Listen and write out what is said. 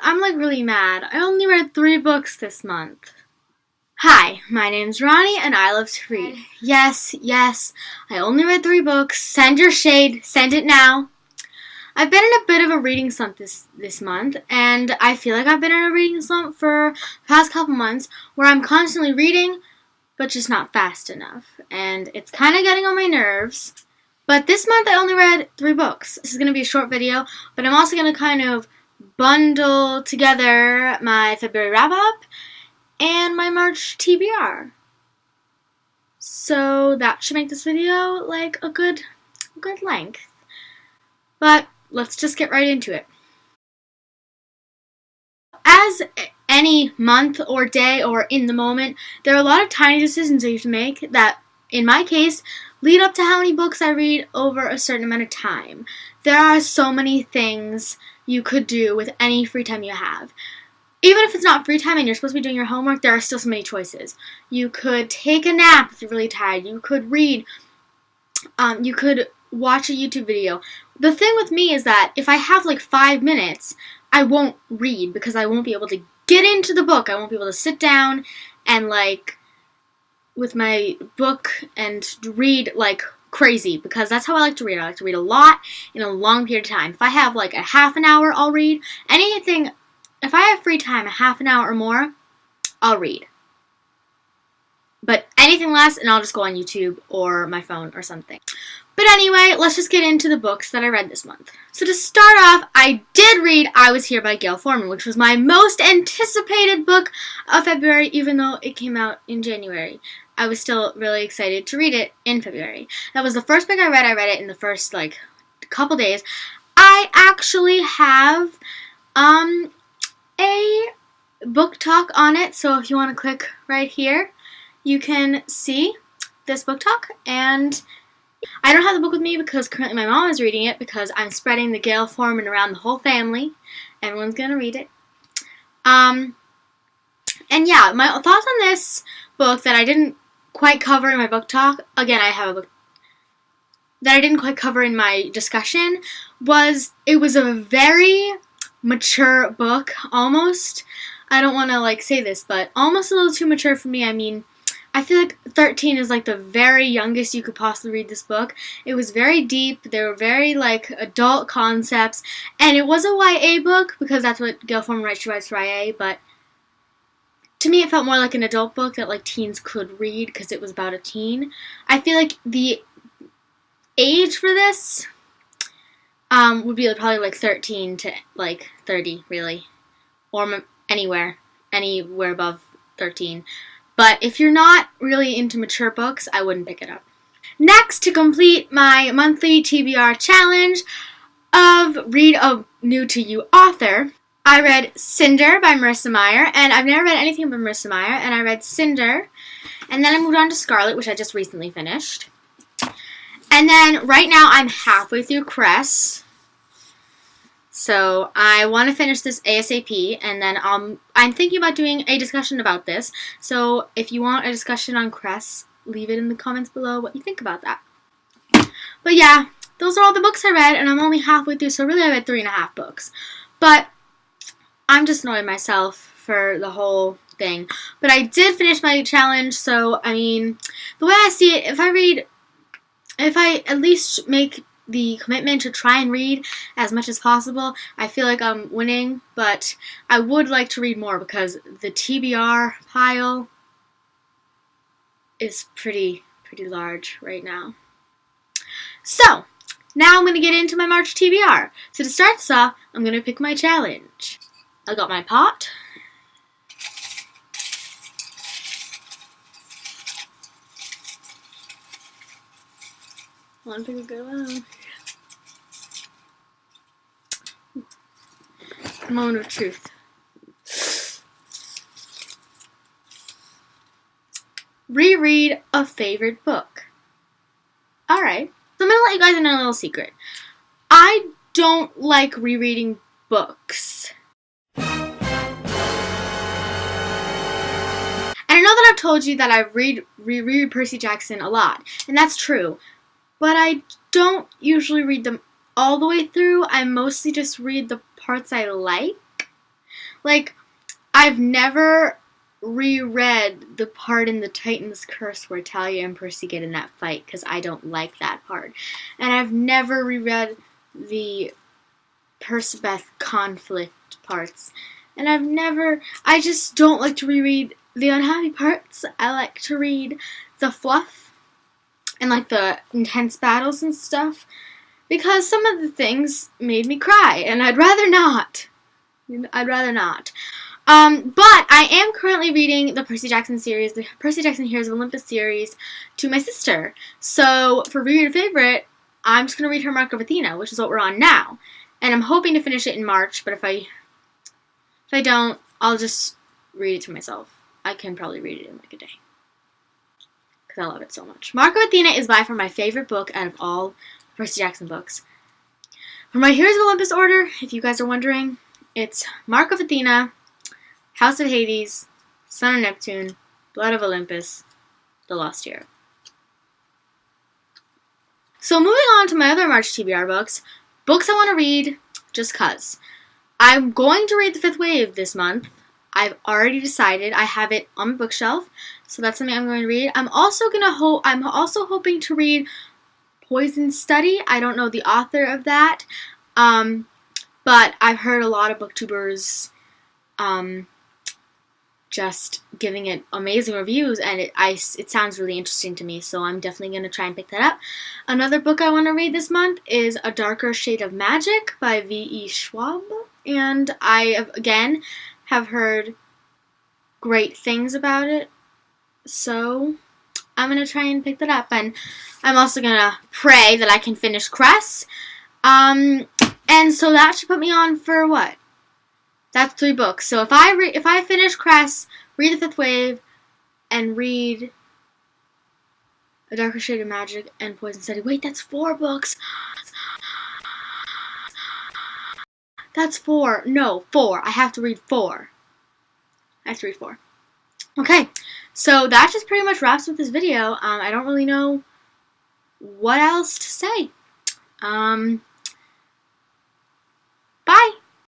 I'm like really mad. I only read 3 books this month. Hi, my name's Ronnie and I love to read. Yes, I only read 3 books. Send your shade, send it now. I've been in a bit of a reading slump this month, and I feel like I've been in a reading slump for the past couple months where I'm constantly reading, but just not fast enough. And it's kind of getting on my nerves. But this month I only read 3 books. This is going to be a short video, but I'm also going to kind of bundle together my February wrap-up and my March TBR. So that should make this video like a good length. But let's just get right into it. As any month or day or in the moment, there are a lot of tiny decisions that you have to make that, in my case, lead up to how many books I read over a certain amount of time. There are so many things you could do with any free time you have. Even if it's not free time and you're supposed to be doing your homework, there are still so many choices. You could take a nap if you're really tired. You could read. You could watch a YouTube video. The thing with me is that if I have like 5 minutes, I won't read because I won't be able to get into the book. I won't be able to sit down and with my book and read like crazy, because that's how I like to read. I like to read a lot in a long period of time. If I have like a half an hour, I'll read. Anything, if I have free time, a half an hour or more, I'll read. But anything less, and I'll just go on YouTube or my phone or something. But anyway, let's just get into the books that I read this month. So to start off, I did read I Was Here by Gail Forman, which was my most anticipated book of February, even though it came out in January. I was still really excited to read it in February. That was the first book I read. I read it in the first couple days. I actually have a book talk on it, so if you want to click right here, you can see this book talk. And I don't have the book with me because currently my mom is reading it, because I'm spreading the Gail Forman around the whole family. Everyone's going to read it. And yeah, my thoughts on this book that I didn't quite cover in my book talk, again, I have a book that I didn't quite cover in my discussion, it was a very mature book, almost. I don't want to say this, but almost a little too mature for me. I mean, I feel like 13 is the very youngest you could possibly read this book. It was very deep. There were very adult concepts, and it was a YA book because that's what Gail Forman writes. She writes for YA, but to me it felt more like an adult book that teens could read because it was about a teen. I feel like the age for this would be probably 13 to 30, really, or anywhere above 13. But if you're not really into mature books, I wouldn't pick it up. Next, to complete my monthly TBR challenge of Read a New to You author, I read Cinder by Marissa Meyer, and I've never read anything by Marissa Meyer, and I read Cinder, and then I moved on to Scarlet, which I just recently finished. And then right now I'm halfway through Cress. So I want to finish this ASAP, and then I'm thinking about doing a discussion about this. So if you want a discussion on Cress, leave it in the comments below what you think about that. But yeah, those are all the books I read, and I'm only halfway through, so really I read 3.5 books. But I'm just annoying myself for the whole thing. But I did finish my challenge, so I mean, the way I see it, if I at least make the commitment to try and read as much as possible, I feel like I'm winning. But I would like to read more because the TBR pile is pretty large right now. So now I'm going to get into my March TBR. So to start this off, I'm going to pick my challenge. I got my pot. One pick a good one. Moment of truth. Reread a favorite book. Alright, so I'm going to let you guys in on a little secret. I don't like rereading books. And I know that I've told you that I reread Percy Jackson a lot, and that's true. But I don't usually read them all the way through. I mostly just read the parts I like. Like, I've never reread the part in the Titan's Curse where Talia and Percy get in that fight because I don't like that part. And I've never reread the Percabeth conflict parts. And I just don't like to reread the unhappy parts. I like to read the fluff and like the intense battles and stuff because some of the things made me cry and I'd rather not. But I am currently reading the Percy Jackson series, the Percy Jackson Heroes of Olympus series, to my sister. So for Read Your Favorite, I'm just going to read her Mark of Athena, which is what we're on now. And I'm hoping to finish it in March, but if I don't, I'll just read it to myself. I can probably read it in like a day. Because I love it so much. Mark of Athena is by far my favorite book out of all Percy Jackson books. For my Heroes of Olympus order, if you guys are wondering, it's Mark of Athena, House of Hades, Son of Neptune, Blood of Olympus, The Lost Hero. So moving on to my other March TBR books I want to read just cuz. I'm going to read The Fifth Wave this month. I've already decided. I have it on my bookshelf, so that's something I'm going to read. I'm also hoping to read Poison Study. I don't know the author of that, but I've heard a lot of booktubers just giving it amazing reviews, and it sounds really interesting to me, so I'm definitely going to try and pick that up. Another book I want to read this month is A Darker Shade of Magic by V.E. Schwab, and I, again, have heard great things about it, so I'm going to try and pick that up, and I'm also going to pray that I can finish Cress, and so that should put me on for what? That's 3 books. So if I finish Cress, read The Fifth Wave, and read A Darker Shade of Magic and Poison Study. Wait, that's 4 books. That's 4. No, 4. I have to read 4. Okay, so that just pretty much wraps up this video. I don't really know what else to say. Bye.